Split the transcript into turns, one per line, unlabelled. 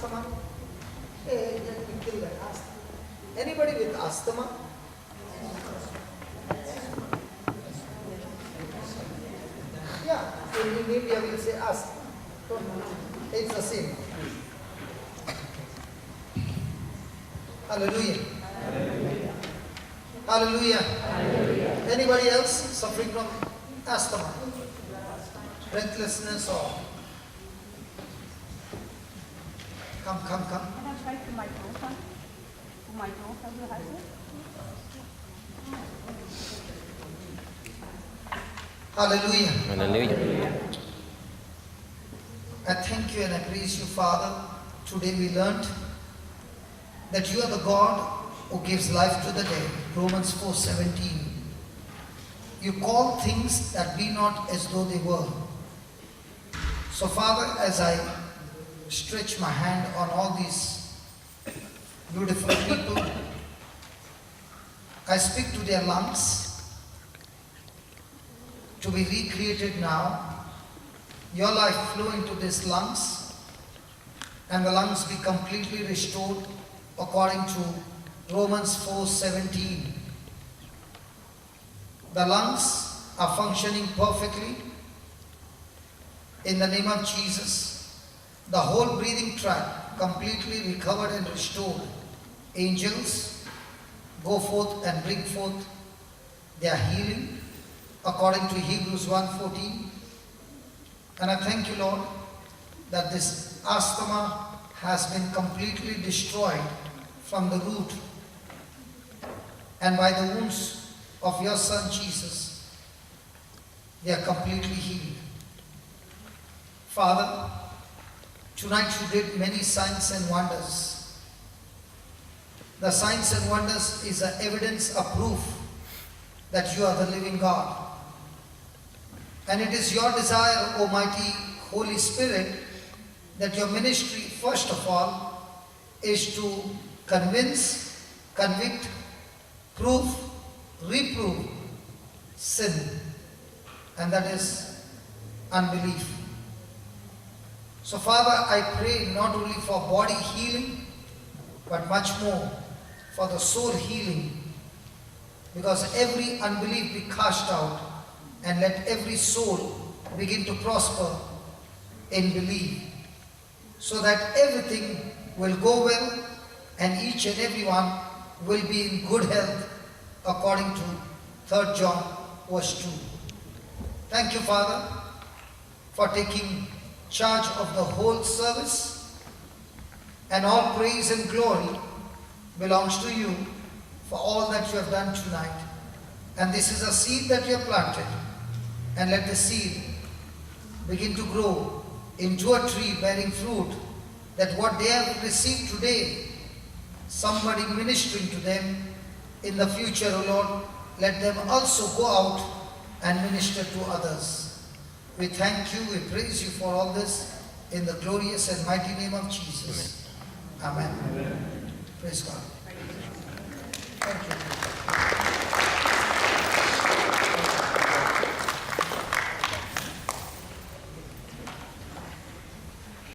asthma? Hey, let me kill that asthma. Anybody with asthma? Yeah, in India we'll say asthma. It's the same. Hallelujah. Hallelujah. Hallelujah. Hallelujah. Anybody else suffering from asthma? Breathlessness or... Come.
Can I try to my daughter? To my daughter, you have it?
Hallelujah.
Hallelujah.
I thank you and I praise you, Father. Today we learned that you are the God who gives life to the dead. Romans 4:17. You call things that be not as though they were. So Father, as I stretch my hand on all these beautiful people, I speak to their lungs to be recreated now. Your life flow into these lungs and the lungs be completely restored according to Romans 4:17. The lungs are functioning perfectly in the name of Jesus. The whole breathing tract completely recovered and restored. Angels, go forth and bring forth their healing according to Hebrews 1:14. And I thank you, Lord, that this asthma has been completely destroyed from the root. And by the wounds of your Son Jesus, they are completely healed. Father, tonight you did many signs and wonders. The signs and wonders is an evidence, a proof that you are the living God. And it is your desire, Almighty Holy Spirit, that your ministry, first of all, is to convince, convict, prove, reprove sin. And that is unbelief. So Father, I pray not only for body healing, but much more for the soul healing. Because every unbelief be cast out, and let every soul begin to prosper in belief, so that everything will go well and each and every one will be in good health according to 3 John verse 2. Thank you, Father, for taking charge of the whole service, and all praise and glory belongs to you for all that you have done tonight. And this is a seed that you have planted. And let the seed begin to grow into a tree bearing fruit, that what they have received today, somebody ministering to them in the future, O Lord, let them also go out and minister to others. We thank you, we praise you for all this in the glorious and mighty name of Jesus. Amen. Amen. Praise God. Thank you.